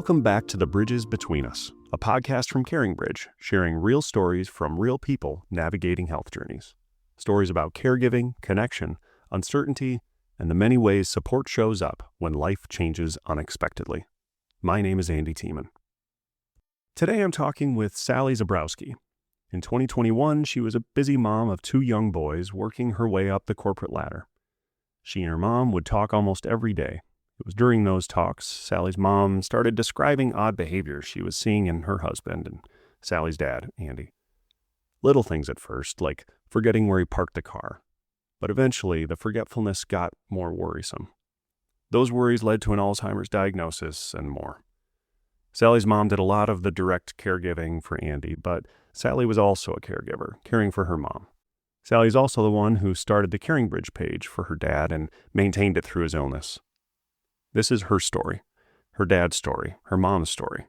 Welcome back to The Bridges Between Us, a podcast from CaringBridge, sharing real stories from real people navigating health journeys. Stories about caregiving, connection, uncertainty, and the many ways support shows up when life changes unexpectedly. My name is Andy Tiemann. Today I'm talking with Sally Zibrowski. In 2021, she was a busy mom of 2 young boys working her way up the corporate ladder. She and her mom would talk almost every day. It was during those talks, Sally's mom started describing odd behaviors she was seeing in her husband and Sally's dad, Andy. Little things at first, like forgetting where he parked the car. But eventually, the forgetfulness got more worrisome. Those worries led to an Alzheimer's diagnosis and more. Sally's mom did a lot of the direct caregiving for Andy, but Sally was also a caregiver, caring for her mom. Sally's also the one who started the CaringBridge page for her dad and maintained it through his illness. This is her story, her dad's story, her mom's story.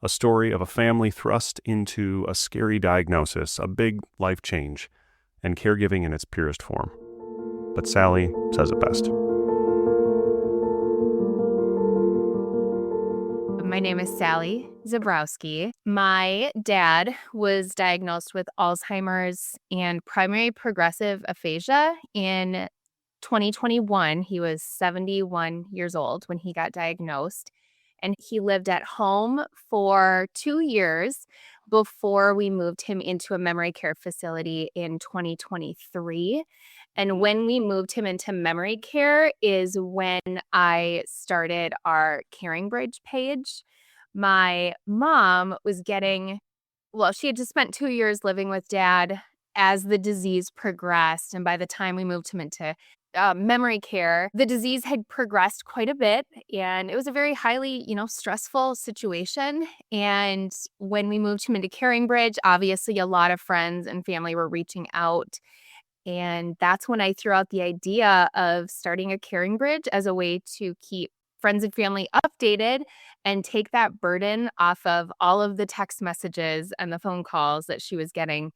A story of a family thrust into a scary diagnosis, a big life change, and caregiving in its purest form. But Sally says it best. My name is Sally Zibrowski. My dad was diagnosed with Alzheimer's and primary progressive aphasia in 2021. He was 71 years old when he got diagnosed, and he lived at home for 2 years before we moved him into a memory care facility in 2023. And when we moved him into memory care is when I started our CaringBridge page. My mom was she had just spent 2 years living with dad as the disease progressed. And by the time we moved him into memory care, the disease had progressed quite a bit, and it was a very highly, stressful situation. And when we moved him into CaringBridge, obviously a lot of friends and family were reaching out. And that's when I threw out the idea of starting a CaringBridge as a way to keep friends and family updated and take that burden off of all of the text messages and the phone calls that she was getting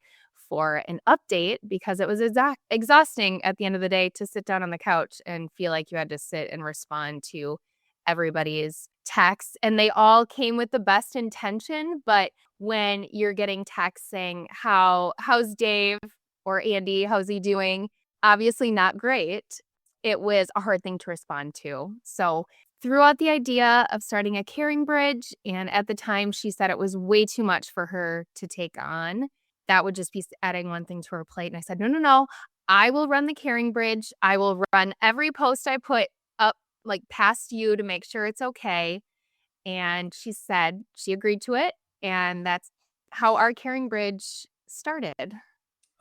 for an update, because it was exhausting at the end of the day to sit down on the couch and feel like you had to sit and respond to everybody's texts. And they all came with the best intention, but when you're getting texts saying, how's Dave or Andy, how's he doing? Obviously not great. It was a hard thing to respond to. So threw out the idea of starting a CaringBridge, and at the time she said it was way too much for her to take on. That would just be adding one thing to her plate. And I said, no, I will run the CaringBridge. I will run every post I put up, past you, to make sure it's okay. And she said she agreed to it. And that's how our CaringBridge started.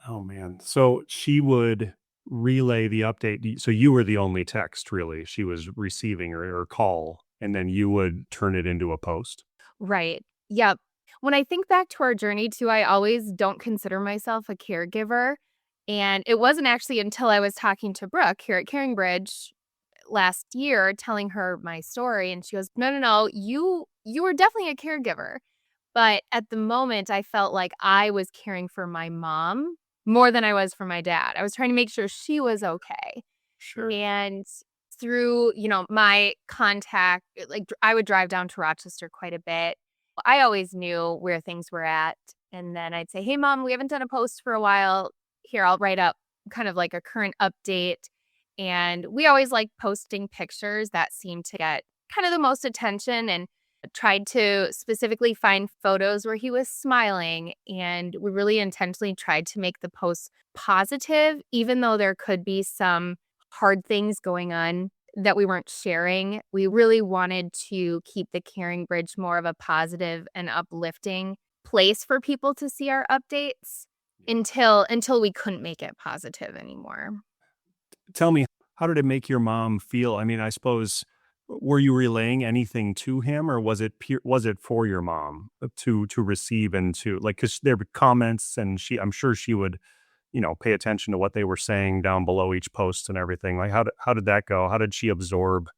Oh, man. So she would relay the update. So you were the only text, really, she was receiving or call, and then you would turn it into a post? Right. Yep. When I think back to our journey too, I always don't consider myself a caregiver. And it wasn't actually until I was talking to Brooke here at CaringBridge last year, telling her my story. And she goes, no, you were definitely a caregiver. But at the moment, I felt like I was caring for my mom more than I was for my dad. I was trying to make sure she was okay. Sure. And through, my contact, I would drive down to Rochester quite a bit. I always knew where things were at. And then I'd say, hey, Mom, we haven't done a post for a while. Here, I'll write up kind of like a current update. And we always like posting pictures that seem to get kind of the most attention, and tried to specifically find photos where he was smiling. And we really intentionally tried to make the posts positive, even though there could be some hard things going on that we weren't sharing. We really wanted to keep the CaringBridge more of a positive and uplifting place for people to see our updates until we couldn't make it positive anymore. Tell me, how did it make your mom feel? I mean, I suppose, were you relaying anything to him, or was it for your mom to receive and to, because there were comments, and I'm sure she would, pay attention to what they were saying down below each post and everything. How did that go? How did she absorb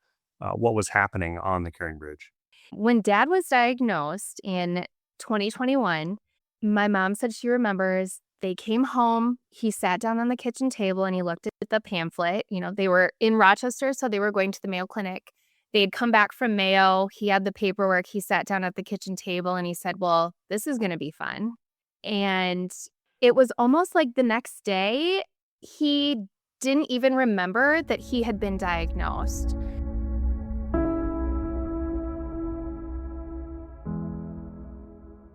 what was happening on the CaringBridge? When Dad was diagnosed in 2021, my mom said she remembers they came home. He sat down on the kitchen table and he looked at the pamphlet. They were in Rochester, so they were going to the Mayo Clinic They had come back from Mayo. He had the paperwork. He sat down at the kitchen table and he said, well, this is going to be fun. And it was almost like the next day, he didn't even remember that he had been diagnosed.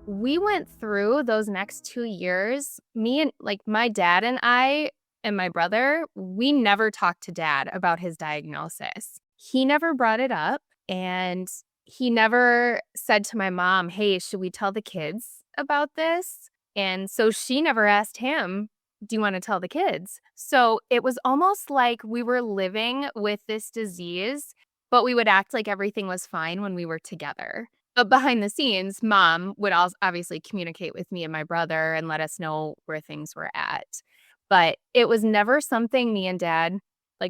We went through those next 2 years, me and my dad and I and my brother, we never talked to dad about his diagnosis. He never brought it up, and he never said to my mom, hey, should we tell the kids about this? And so she never asked him, do you want to tell the kids? So it was almost like we were living with this disease, but we would act like everything was fine when we were together. But behind the scenes, mom would also obviously communicate with me and my brother and let us know where things were at. But it was never something me and dad,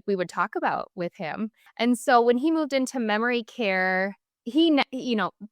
we would talk about with him. And so when he moved into memory care,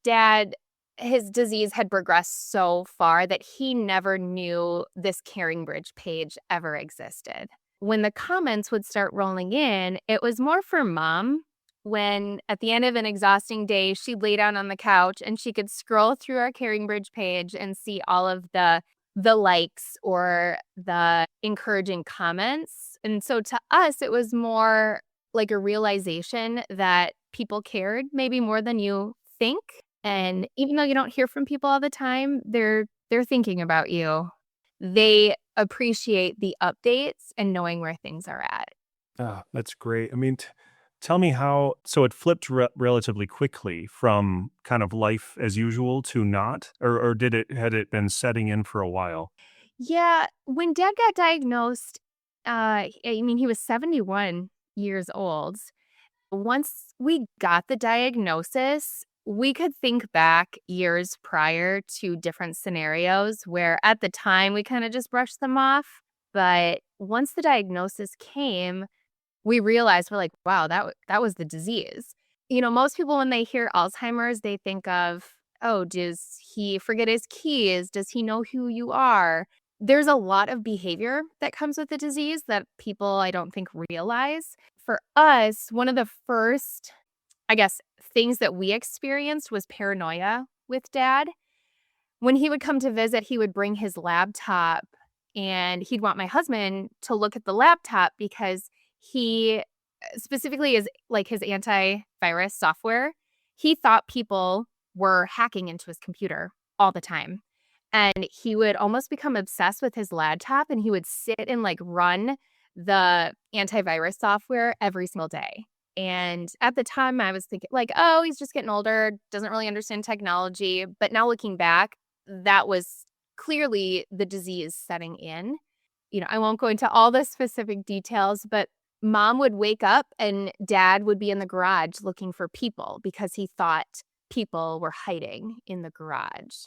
dad, his disease had progressed so far that he never knew this CaringBridge page ever existed. When the comments would start rolling in, it was more for mom. When at the end of an exhausting day, she'd lay down on the couch and she could scroll through our CaringBridge page and see all of the likes or the encouraging comments. And so to us, it was more like a realization that people cared maybe more than you think. And even though you don't hear from people all the time, they're thinking about you. They appreciate the updates and knowing where things are at. Oh, that's great. I mean, tell me how, so it flipped relatively quickly from kind of life as usual to not, or had it been setting in for a while? Yeah, when dad got diagnosed, he was 71 years old. Once we got the diagnosis, we could think back years prior to different scenarios where at the time we kind of just brushed them off. But once the diagnosis came, we realized we're like, wow, that was the disease. Most people, when they hear Alzheimer's, they think of, oh, does he forget his keys? Does he know who you are? There's a lot of behavior that comes with the disease that people, I don't think, realize. For us, one of the first, things that we experienced was paranoia with dad. When he would come to visit, he would bring his laptop and he'd want my husband to look at the laptop because he specifically is his antivirus software. He thought people were hacking into his computer all the time. And he would almost become obsessed with his laptop and he would sit and run the antivirus software every single day. And at the time I was thinking oh, he's just getting older, doesn't really understand technology. But now looking back, that was clearly the disease setting in. I won't go into all the specific details, but mom would wake up and dad would be in the garage looking for people because he thought people were hiding in the garage.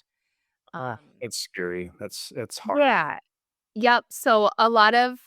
That's scary. That's hard. Yeah. Yep. So a lot of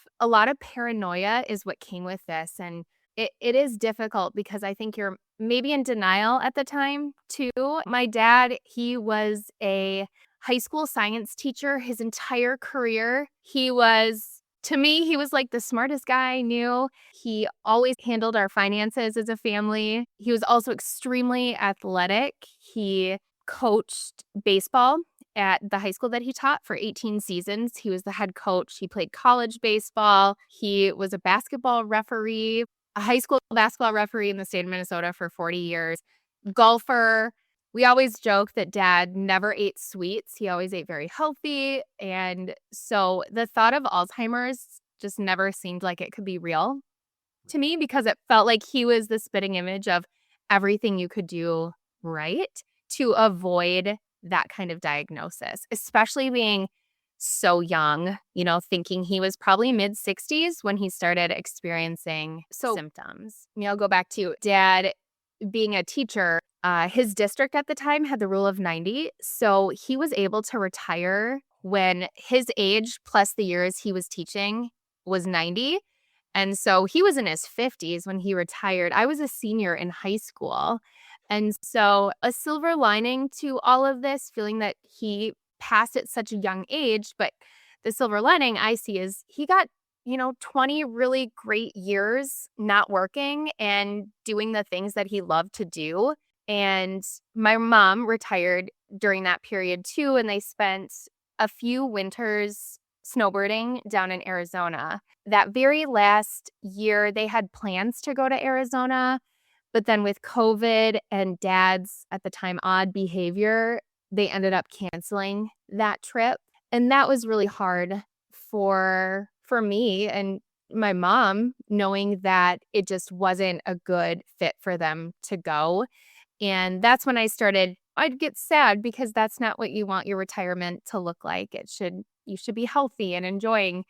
paranoia is what came with this. And it is difficult because I think you're maybe in denial at the time too. My dad, he was a high school science teacher his entire career. To me, he was the smartest guy I knew. He always handled our finances as a family. He was also extremely athletic. He coached baseball at the high school that he taught for 18 seasons. He was the head coach. He played college baseball. He was a basketball referee, a high school basketball referee in the state of Minnesota for 40 years, golfer. We always joke that dad never ate sweets. He always ate very healthy. And so the thought of Alzheimer's just never seemed like it could be real to me because it felt like he was the spitting image of everything you could do right to avoid that kind of diagnosis, especially being so young, thinking he was probably mid-60s when he started experiencing symptoms. I'll go back to dad being a teacher. His district at the time had the rule of 90. So he was able to retire when his age plus the years he was teaching was 90. And so he was in his 50s when he retired. I was a senior in high school. And so a silver lining to all of this, feeling that he passed at such a young age, but the silver lining I see is he got 20 really great years not working and doing the things that he loved to do. And my mom retired during that period too, and they spent a few winters snowbirding down in Arizona. That very last year, they had plans to go to Arizona, but then with COVID and dad's, at the time, odd behavior, they ended up canceling that trip. And that was really hard for me and my mom, knowing that it just wasn't a good fit for them to go. And that's when I'd get sad because that's not what you want your retirement to look like. You should be healthy and enjoying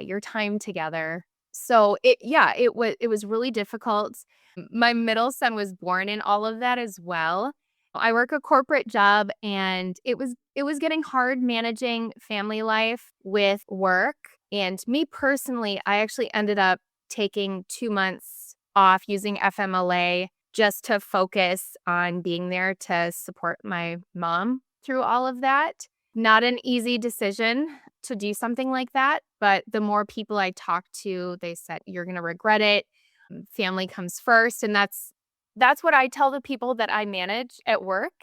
your time together. So it was really difficult. My middle son was born in all of that as well. I work a corporate job, and it was getting hard managing family life with work. And me personally, I actually ended up taking 2 months off using FMLA just to focus on being there to support my mom through all of that. Not an easy decision to do something like that, but the more people I talked to, they said, "You're going to regret it. Family comes first." And that's what I tell the people that I manage at work.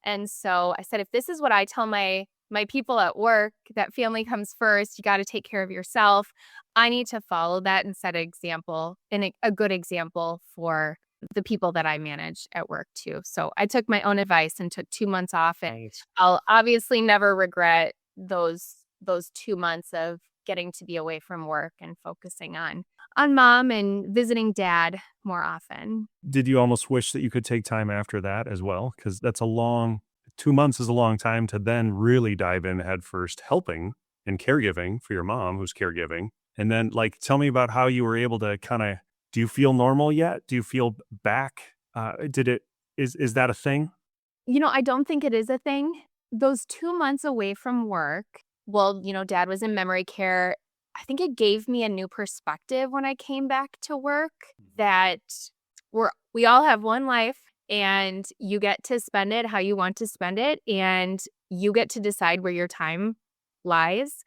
And so I said, if this is what I tell my people at work, that family comes first, you got to take care of yourself, I need to follow that and set an example, and a good example for the people that I manage at work too. So I took my own advice and took 2 months off, and Nice. I'll obviously never regret those 2 months of getting to be away from work and focusing on mom and visiting dad more often. Did you almost wish that you could take time after that as well? Because 2 months is a long time to then really dive in headfirst, helping and caregiving for your mom who's caregiving. And then, tell me about how you were able to do you feel normal yet? Do you feel back? Is that a thing? I don't think it is a thing. Those 2 months away from work, well, dad was in memory care. I think it gave me a new perspective when I came back to work, that we all have one life, and you get to spend it how you want to spend it, and you get to decide where your time lies.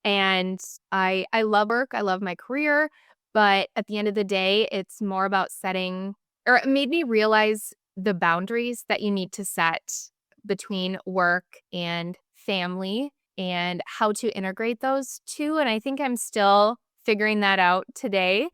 And I love work, I love my career, but at the end of the day, it's more about it made me realize the boundaries that you need to set between work and family and how to integrate those two. And I think I'm still figuring that out today.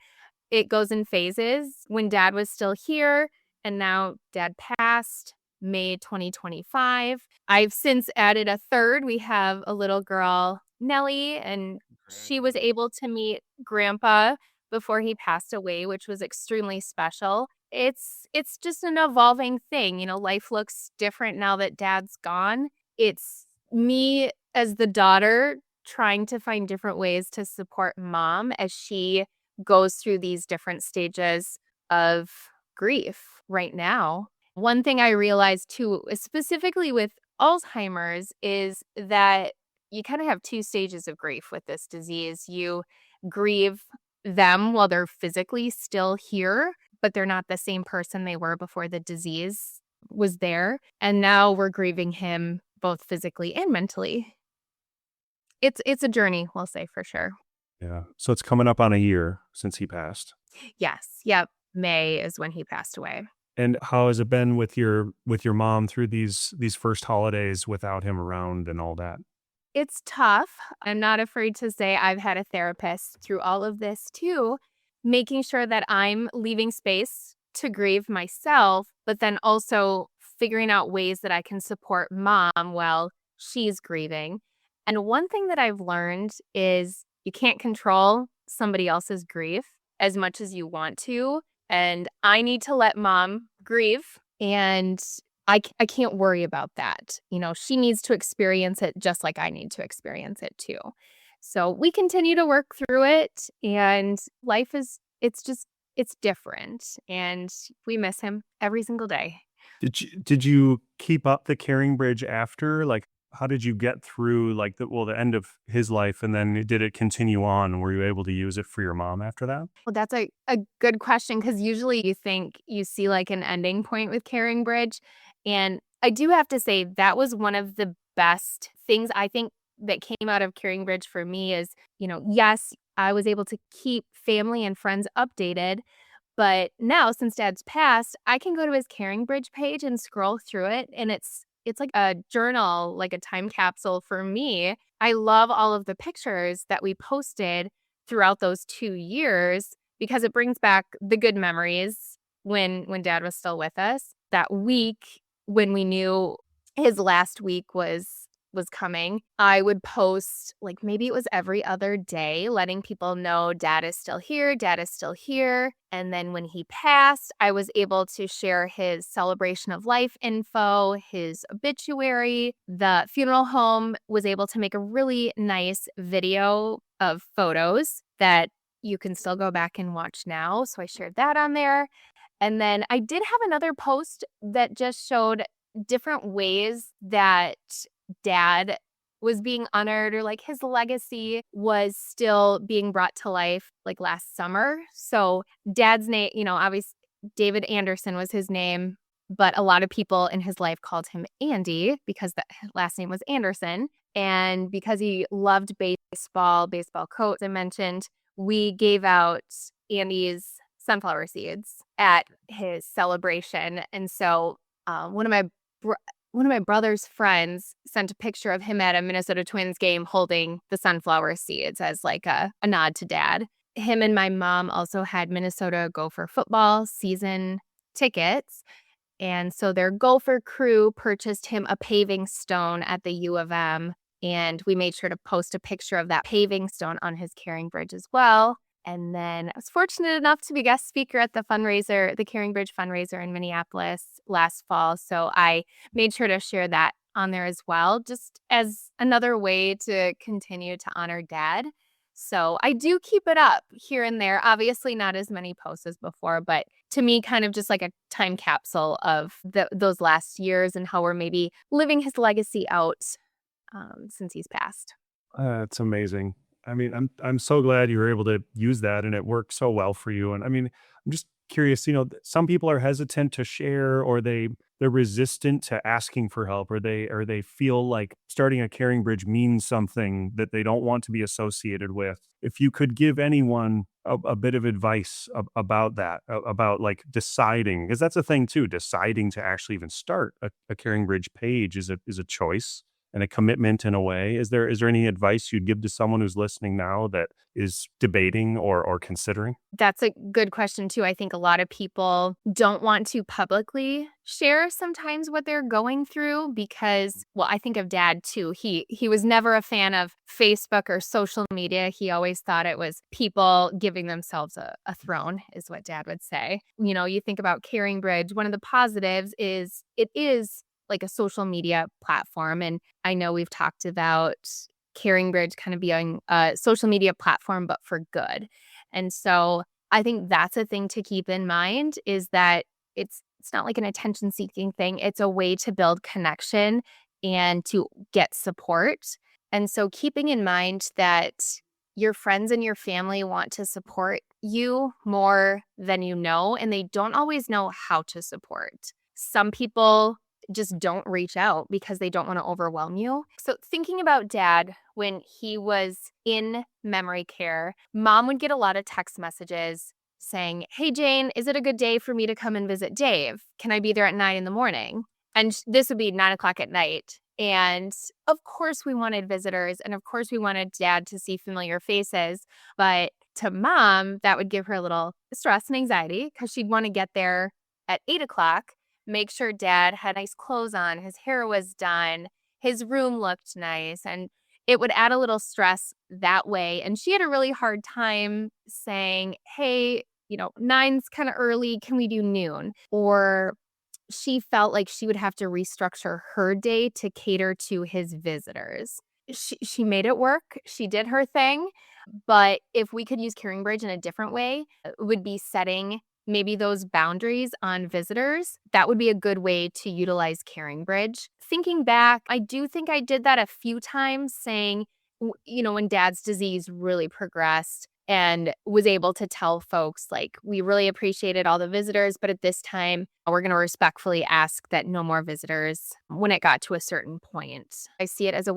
It goes in phases. When dad was still here, and now dad passed May 2025. I've since added a third. We have a little girl, Nellie, and she was able to meet grandpa before he passed away, which was extremely special. It's just an evolving thing. Life looks different now that dad's gone. It's me as the daughter trying to find different ways to support mom as she goes through these different stages of grief right now. One thing I realized too, specifically with Alzheimer's, is that you kind of have two stages of grief with this disease. You grieve them while they're physically still here, but they're not the same person they were before the disease was there. And now we're grieving him both physically and mentally. It's a journey, we'll say, for sure. Yeah. So it's coming up on a year since he passed. Yes. Yep. May is when he passed away. And how has it been with your mom through these first holidays without him around and all that? It's tough. I'm not afraid to say I've had a therapist through all of this too, making sure that I'm leaving space to grieve myself, but then also figuring out ways that I can support mom while she's grieving. And one thing that I've learned is you can't control somebody else's grief as much as you want to. And I need to let mom grieve, and I can't worry about that. She needs to experience it just like I need to experience it too. So we continue to work through it, and it's different, and we miss him every single day. Did you keep up the CaringBridge after? How did you get through the end of his life, and then did it continue on? Were you able to use it for your mom after that? Well, that's a good question, because usually you think you see an ending point with CaringBridge. And I do have to say that was one of the best things I think that came out of CaringBridge for me is, yes, I was able to keep family and friends updated. But now, since Dad's passed, I can go to his CaringBridge page and scroll through it, and it's like a journal, like a time capsule for me. I love all of the pictures that we posted throughout those 2 years because it brings back the good memories when Dad was still with us. That week when we knew his last week was coming, I would post, like, maybe it was every other day, letting people know Dad is still here, Dad is still here. And then when he passed, I was able to share his celebration of life info, his obituary. The funeral home was able to make a really nice video of photos that you can still go back and watch now. So I shared that on there. And then I did have another post that just showed different ways that Dad was being honored, or like his legacy was still being brought to life, like last summer. So Dad's name, obviously David Anderson was his name, but a lot of people in his life called him Andy because the last name was Anderson. And because he loved baseball coats, I mentioned, we gave out Andy's sunflower seeds at his celebration. And so one of my brother's friends sent a picture of him at a Minnesota Twins game holding the sunflower seeds as like a nod to Dad. Him and my mom also had Minnesota Gopher football season tickets. And so their Gopher crew purchased him a paving stone at the U of M. And we made sure to post a picture of that paving stone on his CaringBridge as well. And then I was fortunate enough to be guest speaker at the CaringBridge fundraiser in Minneapolis last fall. So I made sure to share that on there as well, just as another way to continue to honor Dad. So I do keep it up here and there. Obviously not as many posts as before, but to me, kind of just like a time capsule of those last years and how we're maybe living his legacy out since he's passed. It's amazing. I mean, I'm so glad you were able to use that and it worked so well for you. And I mean, I'm just curious, some people are hesitant to share, or they're resistant to asking for help, or they feel like starting a caring bridge means something that they don't want to be associated with. If you could give anyone a bit of advice about that, about like deciding, because that's a thing too, deciding to actually even start a caring bridge page is a choice and a commitment in a way. Is there any advice you'd give to someone who's listening now that is debating or considering? That's a good question too. I think a lot of people don't want to publicly share sometimes what they're going through because, well, I think of Dad too. He was never a fan of Facebook or social media. He always thought it was people giving themselves a throne, is what Dad would say. You think about CaringBridge, one of the positives is it is like a social media platform. And I know we've talked about CaringBridge kind of being a social media platform, but for good. And so I think that's a thing to keep in mind, is that it's not like an attention-seeking thing. It's a way to build connection and to get support. And so keeping in mind that your friends and your family want to support you more than you know, and they don't always know how to support. Some people just don't reach out because they don't want to overwhelm you. So thinking about Dad when he was in memory care, Mom would get a lot of text messages saying, "Hey, Jane, is it a good day for me to come and visit Dave? Can I be there at 9 a.m?" And this would be 9 o'clock at night. And of course we wanted visitors, and of course we wanted Dad to see familiar faces. But to Mom, that would give her a little stress and anxiety because she'd want to get there at 8 o'clock. Make sure Dad had nice clothes on, his hair was done, his room looked nice, and it would add a little stress that way. And she had a really hard time saying, "Hey, 9's kind of early, can we do noon?" Or she felt like she would have to restructure her day to cater to his visitors. She made it work. She did her thing. But if we could use CaringBridge in a different way, it would be setting maybe those boundaries on visitors. That would be a good way to utilize CaringBridge. Thinking back, I do think I did that a few times, saying, when Dad's disease really progressed, and was able to tell folks, like, we really appreciated all the visitors, but at this time, we're going to respectfully ask that no more visitors when it got to a certain point. I see it as it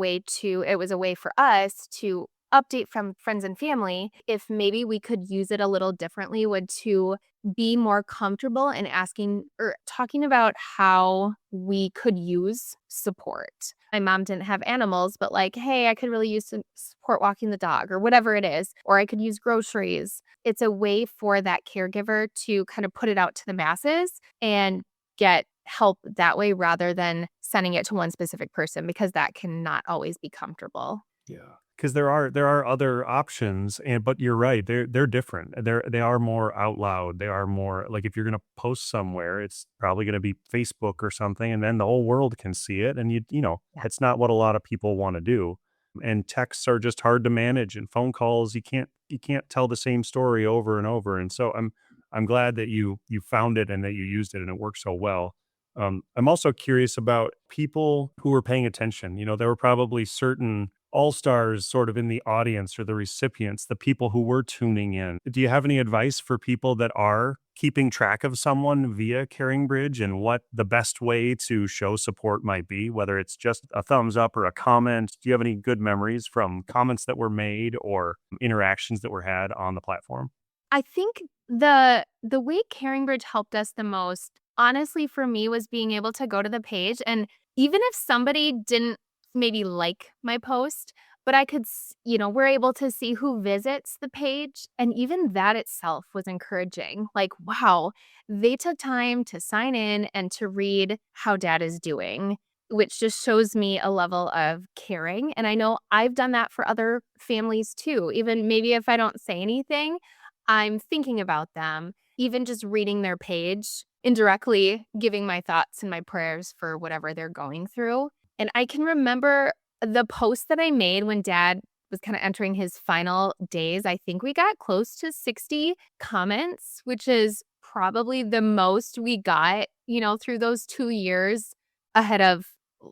was a way for us to update from friends and family, if maybe we could use it a little differently, would to be more comfortable in asking or talking about how we could use support. My mom didn't have animals, but like, hey, I could really use some support walking the dog or whatever it is, or I could use groceries. It's a way for that caregiver to kind of put it out to the masses and get help that way rather than sending it to one specific person, because that cannot always be comfortable. Yeah, because there are other options, but you're right. They're different. They are more out loud. They are more like if you're gonna post somewhere, it's probably gonna be Facebook or something, and then the whole world can see it. And Yeah. it's not what a lot of people want to do. And texts are just hard to manage, and phone calls you can't tell the same story over and over. And so I'm glad that you found it and that you used it and it worked so well. I'm also curious about people who were paying attention. There were probably certain all-stars sort of in the audience or the recipients, the people who were tuning in. Do you have any advice for people that are keeping track of someone via CaringBridge and what the best way to show support might be, whether it's just a thumbs up or a comment? Do you have any good memories from comments that were made or interactions that were had on the platform? I think the way CaringBridge helped us the most, honestly, for me, was being able to go to the page, and even if somebody didn't maybe like my post, but I could, we're able to see who visits the page, and even that itself was encouraging. Like, wow, they took time to sign in and to read how dad is doing, which just shows me a level of caring. And I know I've done that for other families too. Even maybe if I don't say anything, I'm thinking about them, even just reading their page, indirectly giving my thoughts and my prayers for whatever they're going through. And I can remember the post that I made when dad was kind of entering his final days. I think we got close to 60 comments, which is probably the most we got, through those 2 years ahead of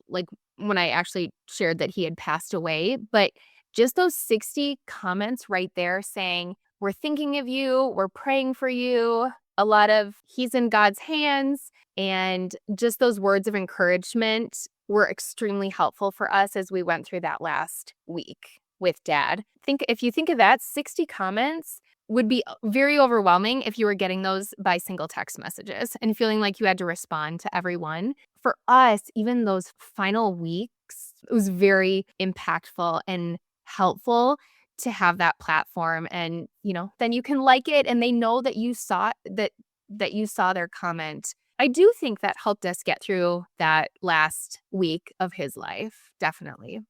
like when I actually shared that he had passed away. But just those 60 comments right there saying, we're thinking of you, we're praying for you, a lot of he's in God's hands, and just those words of encouragement were extremely helpful for us as we went through that last week with dad. If you think of that, 60 comments would be very overwhelming if you were getting those by single text messages and feeling like you had to respond to everyone. For us, even those final weeks, it was very impactful and helpful to have that platform. And, then you can like it and they know that you saw that you saw their comment. I do think that helped us get through that last week of his life. Definitely.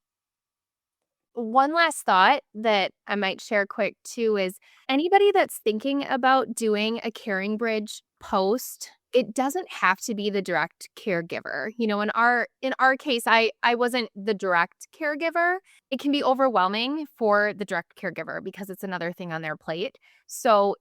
One last thought that I might share quick too is anybody that's thinking about doing a CaringBridge post, it doesn't have to be the direct caregiver. In our case, I wasn't the direct caregiver. It can be overwhelming for the direct caregiver because it's another thing on their plate. So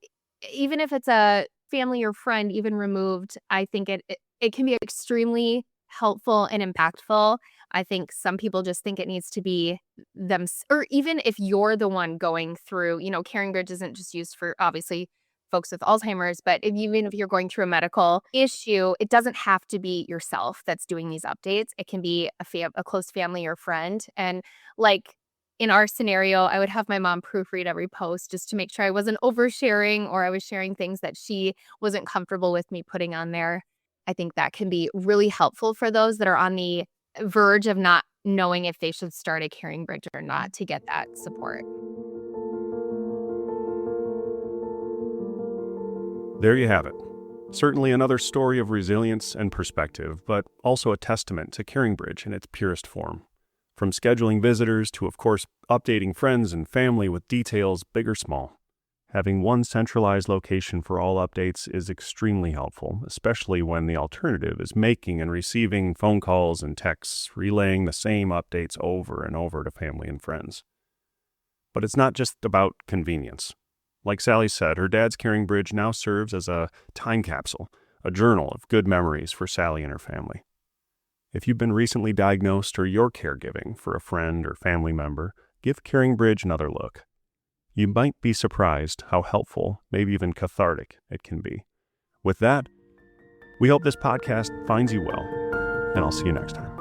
even if it's a family or friend, even removed, I think it can be extremely helpful and impactful. I think some people just think it needs to be them, or even if you're the one going through, CaringBridge isn't just used for obviously folks with Alzheimer's, but even if you're going through a medical issue, it doesn't have to be yourself that's doing these updates. It can be a close family or friend. And like in our scenario, I would have my mom proofread every post just to make sure I wasn't oversharing or I was sharing things that she wasn't comfortable with me putting on there. I think that can be really helpful for those that are on the verge of not knowing if they should start a CaringBridge or not to get that support. There you have it. Certainly another story of resilience and perspective, but also a testament to CaringBridge in its purest form. From scheduling visitors to, of course, updating friends and family with details big or small. Having one centralized location for all updates is extremely helpful, especially when the alternative is making and receiving phone calls and texts, relaying the same updates over and over to family and friends. But it's not just about convenience. Like Sally said, her dad's CaringBridge now serves as a time capsule, a journal of good memories for Sally and her family. If you've been recently diagnosed or you're caregiving for a friend or family member, give CaringBridge another look. You might be surprised how helpful, maybe even cathartic, it can be. With that, we hope this podcast finds you well, and I'll see you next time.